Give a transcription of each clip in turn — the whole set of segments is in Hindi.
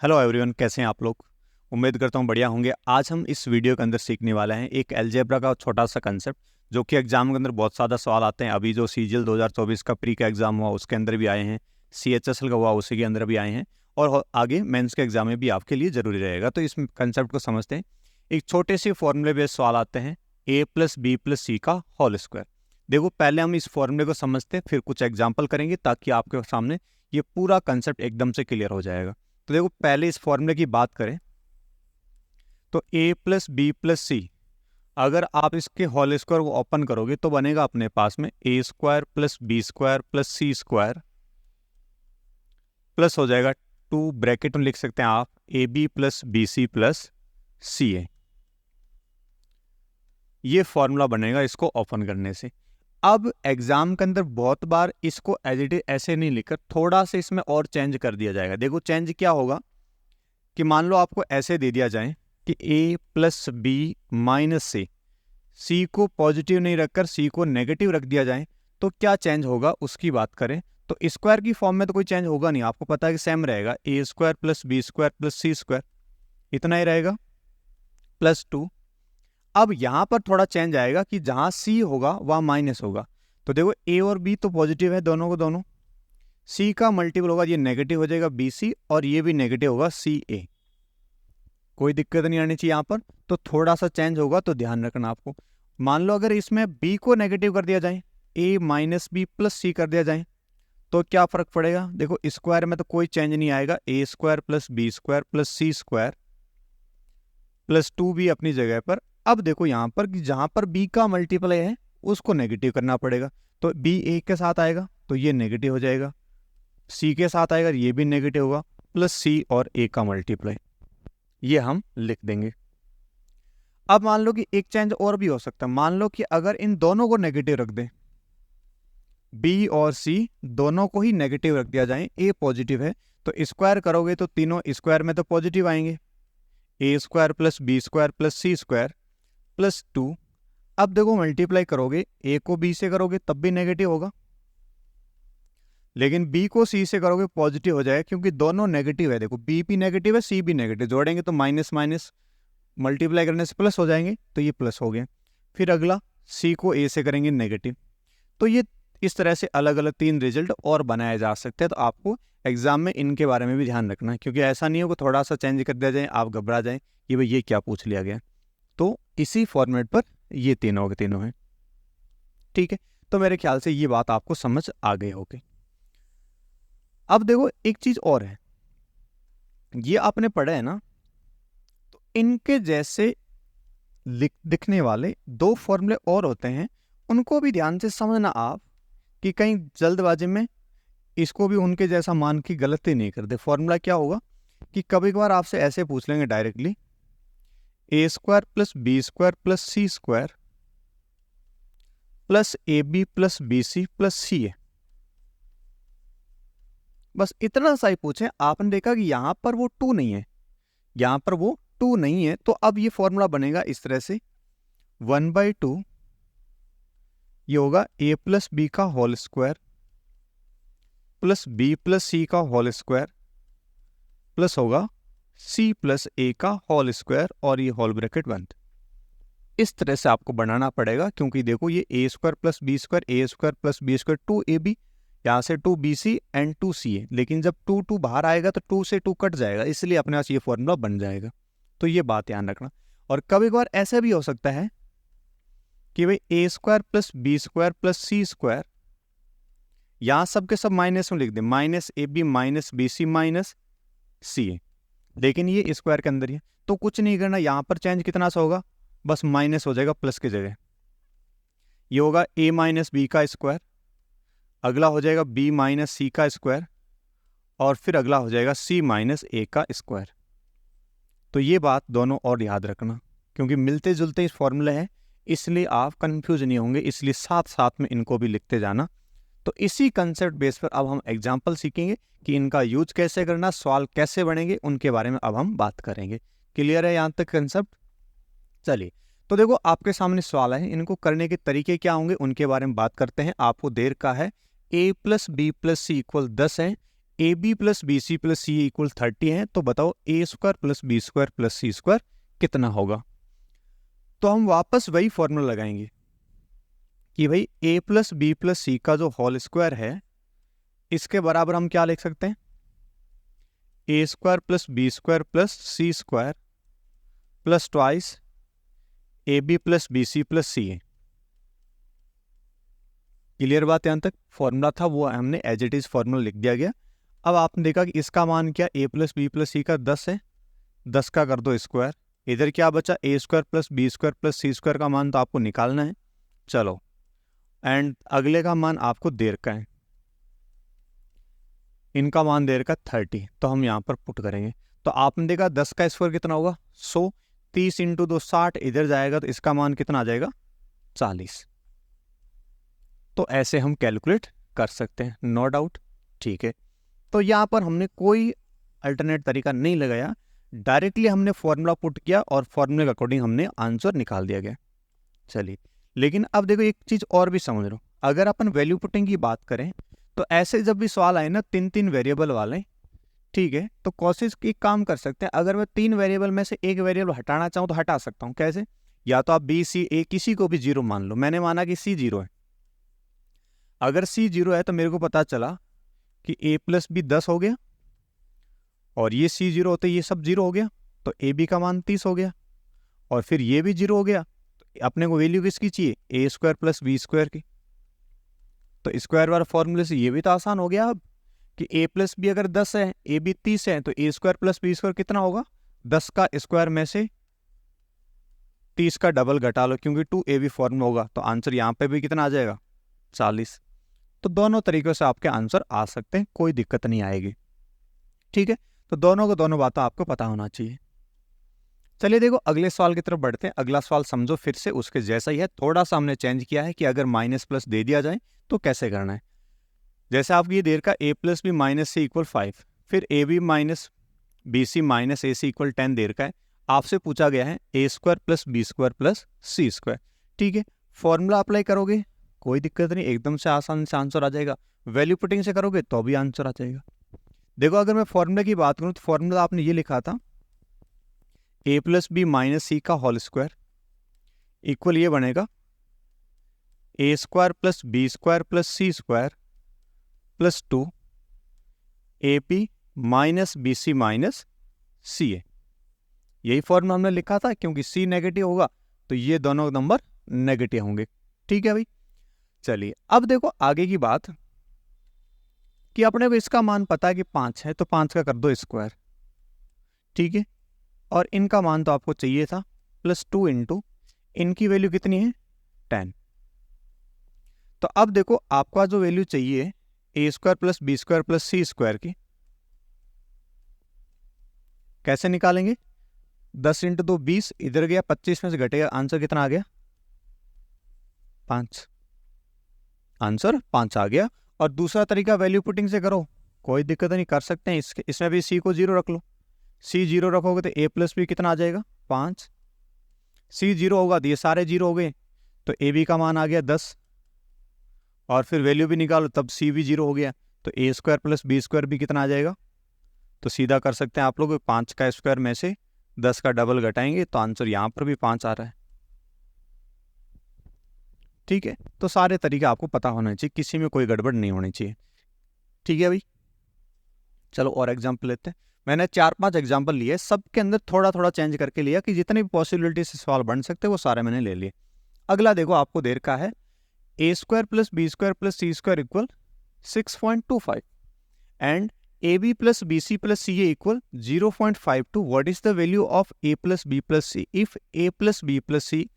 हेलो एवरीवन, कैसे हैं आप लोग। उम्मीद करता हूँ बढ़िया होंगे। आज हम इस वीडियो के अंदर सीखने वाले हैं एक अलजेब्रा का छोटा सा कंसेप्ट, जो कि एग्जाम के अंदर बहुत ज़्यादा सवाल आते हैं। अभी जो सीजीएल 2024 का प्री का एग्जाम हुआ उसके अंदर भी आए हैं, सीएचएसएल का हुआ उसी के अंदर भी आए हैं, और आगे मेंस के एग्जाम में भी आपके लिए ज़रूरी रहेगा। तो इस कंसेप्ट को समझते हैं। एक छोटे से फॉर्मूले बेस्ड सवाल आते हैं, a+b+c का होल स्क्वायर। देखो, पहले हम इस फॉर्मूले को समझते हैं, फिर कुछ एग्जाम्पल करेंगे ताकि आपके सामने ये पूरा कंसेप्ट एकदम से क्लियर हो जाएगा। तो देखो, पहले इस फॉर्मूले की बात करें तो a+b+c, अगर आप इसके होल स्क्वायर को ओपन करोगे तो बनेगा अपने पास में a² + b² + c² प्लस हो जाएगा 2 ब्रैकेट में लिख सकते हैं आप ab+bc+ca। ये फॉर्मूला बनेगा इसको ओपन करने से। अब एग्जाम के अंदर बहुत बार इसको एज इट इज ऐसे नहीं लिखकर थोड़ा सा इसमें और चेंज कर दिया जाएगा। देखो, चेंज क्या होगा कि मान लो आपको ऐसे दे दिया जाए कि a+b-c, c को पॉजिटिव नहीं रखकर c को नेगेटिव रख दिया जाए, तो क्या चेंज होगा उसकी बात करें तो स्क्वायर की फॉर्म में तो कोई चेंज होगा नहीं। आपको पता है कि सेम रहेगा, a² + b² + c², इतना ही रहेगा, +2। अब यहां पर थोड़ा चेंज आएगा कि जहां c होगा वहां माइनस होगा। तो देखो, a और b तो पॉजिटिव है दोनों को दोनों, c का मल्टीपल होगा, ये नेगेटिव हो जाएगा bc, और ये भी नेगेटिव होगा ca। कोई दिक्कत नहीं आनी चाहिए यहाँ पर। तो थोड़ा सा चेंज होगा तो ध्यान रखना आपको। मान लो अगर इसमें b को नेगेटिव कर दिया जाए, a-b+c कर दिया जाए, तो क्या फर्क पड़ेगा। देखो, स्क्वायर में तो कोई चेंज नहीं आएगा, a² + b² + c² +2 भी अपनी जगह पर। अब देखो यहाँ पर कि जहां पर b का मल्टीप्लाई है उसको नेगेटिव करना पड़ेगा, तो b a के साथ आएगा तो ये नेगेटिव हो जाएगा, c के साथ आएगा ये भी नेगेटिव होगा, +c और a का मल्टीप्लाई, ये हम लिख देंगे। अब मान लो कि एक चेंज और भी हो सकता है। मान लो कि अगर इन दोनों को नेगेटिव रख दें, b और c दोनों को ही नेगेटिव रख दिया जाए, a पॉजिटिव है तो स्क्वायर करोगे तो तीनों स्क्वायर में तो पॉजिटिव आएंगे, a² + b² + c² +2। अब देखो, मल्टीप्लाई करोगे, a को b से करोगे तब भी नेगेटिव होगा, लेकिन b को c से करोगे पॉजिटिव हो जाएगा, क्योंकि दोनों नेगेटिव है। देखो, b भी नेगेटिव है, c भी नेगेटिव, जोड़ेंगे तो माइनस माइनस मल्टीप्लाई करने से प्लस हो जाएंगे, तो ये प्लस हो गया। फिर अगला c को a से करेंगे नेगेटिव। तो ये इस तरह से अलग अलग 3 रिजल्ट और बनाए जा सकते हैं। तो आपको एग्जाम में इनके बारे में भी ध्यान रखना है, क्योंकि ऐसा नहीं हो कि थोड़ा सा चेंज कर दिया जाए आप घबरा जाएं कि भाई ये क्या पूछ लिया गया। तो इसी फॉर्मेट पर ये तीनों के तीनों हैं, ठीक है। तो मेरे ख्याल से ये बात आपको समझ आ गई होगी। अब देखो, एक चीज और है, ये आपने पढ़ा है ना, तो इनके जैसे दिखने वाले 2 फॉर्मूले और होते हैं, उनको भी ध्यान से समझना आप, कि कहीं जल्दबाजी में इसको भी उनके जैसा मान की गलती नहीं कर दे। फॉर्मूला क्या होगा कि कभी कभार आपसे ऐसे पूछ लेंगे directly, a² + b² + c² + ab + bc + ca, बस इतना सा ही पूछे। आपने देखा कि यहां पर वो 2 नहीं है, यहां पर वो 2 नहीं है, तो अब ये फॉर्मूला बनेगा इस तरह से, 1/2 ये होगा a+ b का होल स्क्वायर + b + c का होल स्क्वायर प्लस होगा c + a का होल स्क्वायर, और ये होल ब्रैकेट बंद। इस तरह से आपको बनाना पड़ेगा, क्योंकि देखो ये a² + b² a² + b², 2ab, यहाँ से 2bc एंड 2ca, लेकिन जब 2 बाहर आएगा तो 2 से 2 कट जाएगा, इसलिए अपने पास ये फॉर्मूला बन जाएगा। तो ये बात ध्यान रखना। और कभी कभार ऐसा भी हो सकता है कि भाई a² + b² + c², यहां सब के सब माइनस में लिख दे, -ab - bc - ca, लेकिन ये स्क्वायर के अंदर ही है, तो कुछ नहीं करना। यहां पर चेंज कितना सा होगा, बस माइनस हो जाएगा प्लस की जगह, ये होगा a - b का स्क्वायर, अगला हो जाएगा b - c का स्क्वायर, और फिर अगला हो जाएगा c - a का स्क्वायर। तो ये बात दोनों और याद रखना, क्योंकि मिलते जुलते इस फॉर्मूले हैं, इसलिए आप कंफ्यूज नहीं होंगे, इसलिए साथ साथ में इनको भी लिखते जाना। तो इसी कंसेप्ट बेस पर अब हम एग्जाम्पल सीखेंगे कि इनका यूज कैसे करना, सवाल कैसे बनेंगे, उनके बारे में अब हम बात करेंगे। क्लियर है यहाँ तक कंसेप्ट। चलिए, तो देखो आपके सामने सवाल है, इनको करने के तरीके क्या होंगे उनके बारे में बात करते हैं। आपको देर का है, a + b + c = 10 है, A B plus B C plus C equal 30 है, तो बताओ A square plus B square plus C square कितना होगा। तो हम वापस वही फॉर्मूला लगाएंगे कि भाई ए प्लस बी प्लस सी का जो होल स्क्वायर है इसके बराबर हम क्या लिख सकते हैं, A square plus B square plus C square plus twice A B plus B C plus C A. Clear बात, यहां तक फॉर्मूला था वो हमने एज इट इज फॉर्मूला लिख दिया गया। अब आपने देखा कि इसका मान क्या, ए प्लस बी प्लस सी का 10 है, 10 का कर दो स्क्वायर, इधर क्या बचा A square plus B square plus C square का मान तो आपको निकालना है। चलो, एंड अगले का मान आपको देर का है, इनका मान देर का 30, तो हम यहाँ पर पुट करेंगे। तो आपने देखा 10 का स्क्वायर कितना होगा 100, 30 इंटू 2 60, इधर जाएगा तो इसका मान कितना आ जाएगा 40। तो ऐसे हम कैलकुलेट कर सकते हैं, नो डाउट। ठीक है, तो यहाँ पर हमने कोई अल्टरनेट तरीका नहीं लगाया, डायरेक्टली हमने फॉर्मूला पुट किया और फॉर्मूले के अकॉर्डिंग हमने आंसर निकाल दिया गया। चलिए, लेकिन अब देखो एक चीज और भी समझ लो, अगर अपन वैल्यू पुटिंग की बात करें तो ऐसे जब भी सवाल आए ना 3 वेरिएबल वाले, ठीक है, तो कोशिश की काम कर सकते हैं, अगर मैं 3 वेरिएबल में से एक वेरिएबल हटाना चाहूँ तो हटा सकता हूँ। कैसे, या तो आप बी सी ए किसी को भी 0 मान लो, मैंने माना कि सी 0 है, अगर सी 0 है तो मेरे को पता चला कि ए प्लस बी 10 हो गया, और ये सी 0 होते ये सब 0 हो गया, तो ए बी का मान 30 हो गया, और फिर ये भी 0 हो गया, तो अपने को वैल्यू किसकी चाहिए, A square plus B square की। तो स्क्वायर वाला फॉर्मूले से ये भी तो आसान हो गया अब कि ए प्लस बी अगर 10 है, ए बी 30 है, तो ए स्क्वायर प्लस बी स्क्वायर कितना होगा, 10 का स्क्वायर में से 30 का डबल घटा लो, क्योंकि 2 बी फॉर्म होगा, तो आंसर यहाँ पे भी कितना आ जाएगा 40। तो दोनों तरीकों से आपके आंसर आ सकते हैं, कोई दिक्कत नहीं आएगी। ठीक है, तो दोनों को दोनों बातें आपको पता होना चाहिए। चलिए देखो अगले सवाल की तरफ बढ़ते हैं। अगला सवाल समझो फिर से उसके जैसा ही है, थोड़ा सा हमने चेंज किया है कि अगर माइनस प्लस दे दिया जाए तो कैसे करना है। जैसे आपको ये देर का A plus B minus C equal 5, फिर A B minus B C minus A C equal 10 देर का है, आपसे पूछा गया है A square plus B square plus C square. ठीक है, फॉर्मूला अप्लाई करोगे कोई दिक्कत नहीं, एकदम से आसान से आंसर आ जाएगा, वैल्यू पुटिंग से करोगे तो भी आंसर आ जाएगा। देखो अगर मैं फॉर्मूला की बात करूं तो फॉर्मूला आपने ये लिखा था, A plus B minus C का होल स्क्वायर इक्वल ये बनेगा A square plus B square plus C square plus 2 A B minus B C minus C A. यही फॉर्मूला हमने लिखा था, क्योंकि सी नेगेटिव होगा तो ये दोनों नंबर नेगेटिव होंगे। ठीक है भाई, चलिए अब देखो आगे की बात कि अपने को इसका मान पता है कि 5 है, तो 5 का कर दो स्क्वायर। ठीक है, और इनका मान तो आपको चाहिए था प्लस 2 इंटू इनकी वैल्यू कितनी है 10। तो अब देखो आपका जो वैल्यू चाहिए A square plus B square plus C square की, कैसे निकालेंगे, 10 इंटू 2 20, इधर गया 25 में से घटेगा, आंसर कितना आ गया 5, आंसर 5 आ गया। और दूसरा तरीका वैल्यू पुटिंग से करो, कोई दिक्कत नहीं, कर सकते हैं, इसमें भी सी को 0 रख लो, सी 0 रखोगे तो ए प्लस बी कितना आ जाएगा 5, सी 0 होगा तो ये सारे 0 हो गए, तो ए बी का मान आ गया 10, और फिर वैल्यू भी निकालो तब सी भी 0 हो गया, तो ए स्क्वायर प्लस बी स्क्वायर भी कितना आ जाएगा, तो सीधा कर सकते हैं आप लोग, 5 का स्क्वायर में से 10 का डबल घटाएंगे तो आंसर यहाँ पर भी 5 आ रहा है। ठीक है, तो सारे तरीके आपको पता होने चाहिए, किसी में कोई गड़बड़ नहीं होनी चाहिए। ठीक है भाई, चलो और एग्जाम्पल लेते हैं। मैंने 4-5 एग्जाम्पल लिए, सबके अंदर थोड़ा थोड़ा चेंज करके लिया कि जितनी भी पॉसिबिलिटी से सवाल बन सकते वो सारे मैंने ले लिए। अगला देखो आपको देर का है, A square plus B square plus C square equal 6.25 and A B plus B C plus C A equal 0.52। What is the value of A plus B plus C if A plus B plus C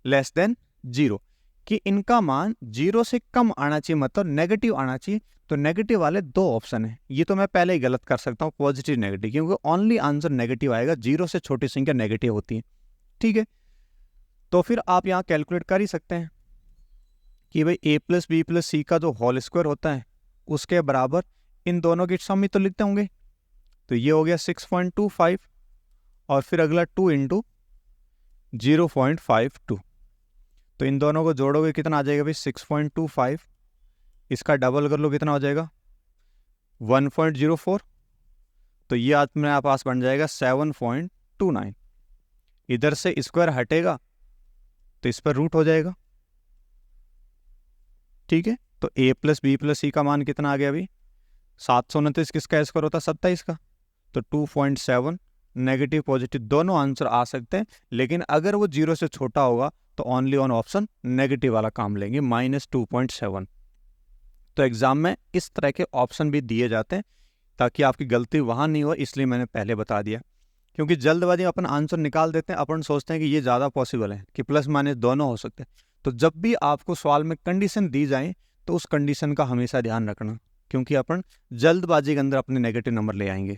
less than 0, कि इनका मान 0 से कम आना चाहिए, मतलब नेगेटिव आना चाहिए। तो नेगेटिव वाले 2 ऑप्शन है, ये तो मैं पहले ही गलत कर सकता हूँ, पॉजिटिव नेगेटिव, क्योंकि ओनली आंसर नेगेटिव आएगा, 0 से छोटी संख्या नेगेटिव होती है। ठीक है, तो फिर आप यहाँ कैलकुलेट कर ही सकते हैं कि भाई ए प्लस बी प्लस सी का जो होल स्क्वायर होता है उसके बराबर इन दोनों की सम ही तो लिखते होंगे, तो ये हो गया 6.25 और फिर अगला 2 इंटू 0.52, तो इन दोनों को जोड़ोगे कितना आ जाएगा भाई 6.25, इसका डबल कर लो कितना हो जाएगा 1.04, तो ये अपने पास बन जाएगा 7.29। इधर से स्क्वायर हटेगा तो इस पर रूट हो जाएगा, ठीक है। तो a plus B plus C का मान कितना आ गया अभी? 729 किसका स्क्वायर होता है? 27 का। तो 2.7 नेगेटिव पॉजिटिव दोनों आंसर आ सकते हैं, लेकिन अगर वो 0 से छोटा होगा तो ओनली ऑन ऑप्शन नेगेटिव वाला काम लेंगे, -2.7। तो एग्जाम में इस तरह के ऑप्शन भी दिए जाते हैं ताकि आपकी गलती वहां नहीं हो, इसलिए मैंने पहले बता दिया। क्योंकि जल्दबाजी में अपन आंसर निकाल देते हैं, अपन सोचते हैं कि ये ज़्यादा पॉसिबल है कि प्लस माइनस दोनों हो सकते हैं। तो जब भी आपको सवाल में कंडीशन दी जाए तो उस कंडीशन का हमेशा ध्यान रखना, क्योंकि अपन जल्दबाजी के अंदर अपने नेगेटिव नंबर ले आएंगे।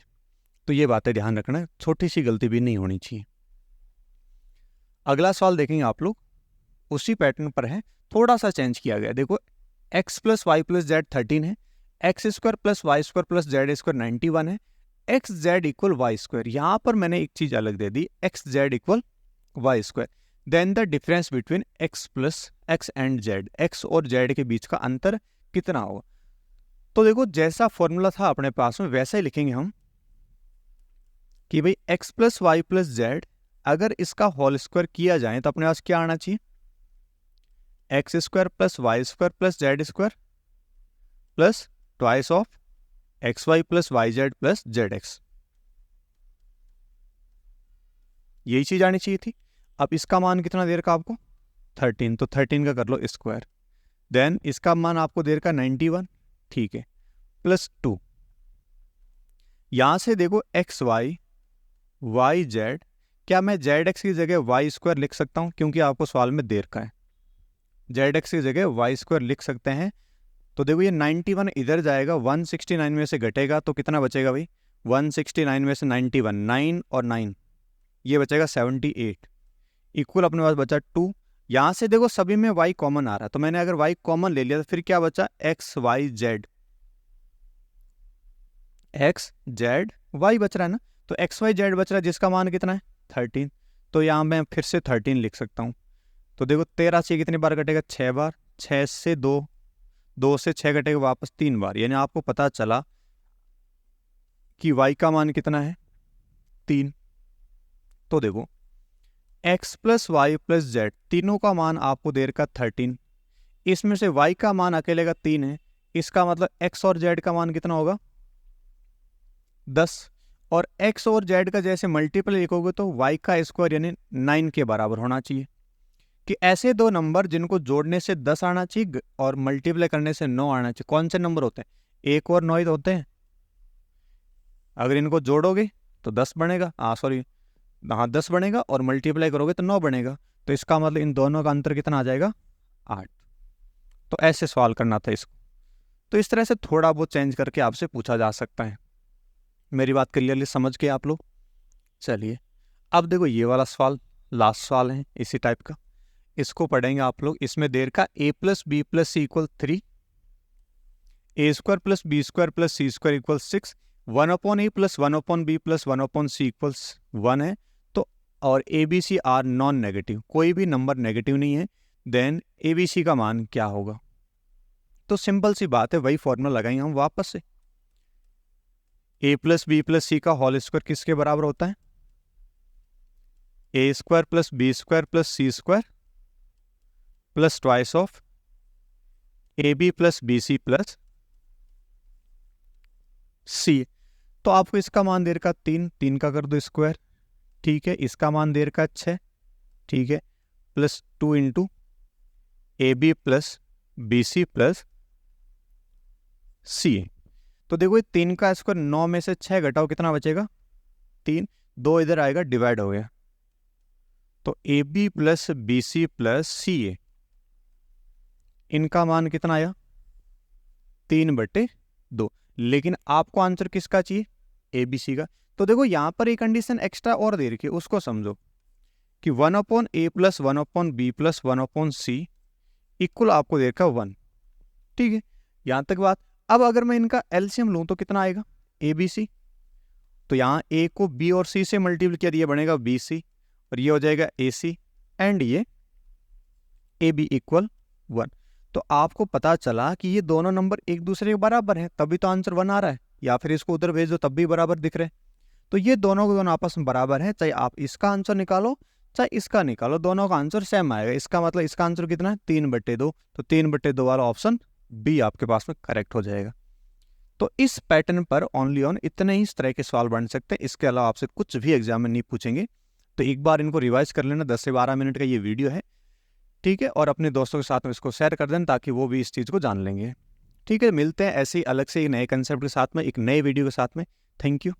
तो ये बातें ध्यान रखना, छोटी सी गलती भी नहीं होनी चाहिए। अगला सवाल देखेंगे आप लोग, उसी पैटर्न पर है, थोड़ा सा चेंज किया गया। देखो x plus Y plus Z 13 है, X square plus Y square plus Z square 91 है, X Z equal Y square. यहां पर मैंने एक चीज अलग दे दी, X Z equal Y square, then the difference between X plus X and Z, X और जेड के बीच का अंतर कितना होगा। तो देखो जैसा फॉर्मूला था अपने पास में वैसा ही लिखेंगे हम कि भाई x plus Y plus z अगर इसका होल स्क्वायर किया जाए तो अपने पास क्या आना चाहिए? X square plus Y square plus Z square plus twice of x y plus y z plus z x, यही चीज आनी चाहिए थी। अब इसका मान कितना दे रखा आपको? 13, तो 13 का कर लो स्क्वायर, देन इसका मान आपको दे रखा 91, ठीक है, प्लस 2। यहां से देखो एक्स वाई वाई जेड, क्या मैं जेड एक्स की जगह वाई स्क्वायर लिख सकता हूं? क्योंकि आपको सवाल में दे रखा है, जेड एक्स की जगह वाई स्क्वायर लिख सकते हैं। तो देखो ये 91 इधर जाएगा, 169 में से घटेगा तो कितना बचेगा भाई? 169 में से 91, 9 और 9 ये बचेगा 78, इक्वल अपने पास बचा 2। यहां से देखो सभी में y कॉमन आ रहा है, तो मैंने अगर y कॉमन ले लिया तो फिर क्या बचा? X y z, x z y बच रहा है ना, तो एक्स वाई जेड बच रहा है जिसका मान कितना है? 13। तो यहां मैं फिर से 13 लिख सकता हूं। तो देखो 13 से कितनी बार कटेगा? 6 बार, 6 से 2, 2 से 6 घटेगा वापस 3 बार, यानी आपको पता चला कि y का मान कितना है? 3। तो देखो x plus Y plus z तीनों का मान आपको दे रखा 13, इसमें से y का मान अकेले का 3 है, इसका मतलब x और z का मान कितना होगा? 10। और x और z का जैसे मल्टीपल लिखोगे तो y का स्क्वायर यानी 9 के बराबर होना चाहिए। कि ऐसे दो नंबर जिनको जोड़ने से 10 आना चाहिए और मल्टीप्लाई करने से 9 आना चाहिए, कौन से नंबर होते हैं? 1 और 9 होते हैं। अगर इनको जोड़ोगे तो 10 बनेगा, सॉरी हाँ 10 बनेगा, और मल्टीप्लाई करोगे तो 9 बनेगा। तो इसका मतलब इन दोनों का अंतर कितना आ जाएगा? 8। तो ऐसे सवाल करना था इसको। तो इस तरह से थोड़ा बहुत चेंज करके आपसे पूछा जा सकता है। मेरी बात क्लियरली समझ के आप लोग? चलिए अब देखो ये वाला सवाल लास्ट सवाल है इसी टाइप का, इसको पढ़ेंगे आप लोग। इसमें देर का a plus B plus C equal 3, a square plus B square plus C square equal 6, 1/a plus 1/b plus 1/c equals 1 है। तो और a b c are non negative, कोई भी नंबर नेगेटिव नहीं है, देन ए बी सी का मान क्या होगा? तो सिंपल सी बात है, वही फॉर्मूला लगाएंगे हम वापस से। a plus B plus C का होल स्क्वायर किसके बराबर होता है? A square plus B square plus C square plus twice of A B plus B C plus C. तो आपको इसका मान दे रखा 3, 3 का कर दो स्क्वायर, ठीक है, इसका मान दे रखा 6, ठीक है, plus 2 into A B plus B C plus C. तो देखो ये 3 का स्क्वायर 9 में से 6 घटाओ कितना बचेगा? 3, 2 इधर आएगा डिवाइड हो गया, तो A B plus B C plus C A, इनका मान कितना आया? 3/2। लेकिन आपको आंसर किसका चाहिए? ए बी सी का। तो देखो यहां पर एक कंडीशन एक्स्ट्रा और दे रखी है, उसको समझो कि 1/a plus 1/b plus 1/c equal आपको दे रखा 1, ठीक है, यहां तक बात। अब अगर मैं इनका एलसीएम लूं तो कितना आएगा? A b c. तो यहां ए को बी और सी से मल्टीप्लाई किया, ये बनेगा बी सी, और ये हो जाएगा ए सी, एंड ये ए बी इक्वल 1। तो आपको पता चला कि ये दोनों नंबर एक दूसरे के बराबर हैं, तभी तो आंसर 1 आ रहा है, या फिर इसको उधर भेज दो तब भी बराबर दिख रहे हैं। तो ये दोनों के दोनों आपस में बराबर है, चाहे आप इसका आंसर निकालो चाहे इसका निकालो, दोनों का आंसर सेम आएगा। इसका मतलब इसका आंसर कितना है 3/2, तो 3/2 वाला ऑप्शन बी आपके पास में करेक्ट हो जाएगा। तो इस पैटर्न पर ओनली ऑन इतने ही इस तरह के सवाल बन सकते हैं, इसके अलावा आपसे कुछ भी एग्जाम में नहीं पूछेंगे। तो एक बार इनको रिवाइज कर लेना, 10 से 12 मिनट का ये वीडियो है, ठीक है, और अपने दोस्तों के साथ में इसको शेयर कर देना ताकि वो भी इस चीज़ को जान लेंगे। ठीक है, मिलते हैं ऐसे ही अलग से एक नए कंसेप्ट के साथ में, एक नए वीडियो के साथ में। Thank you.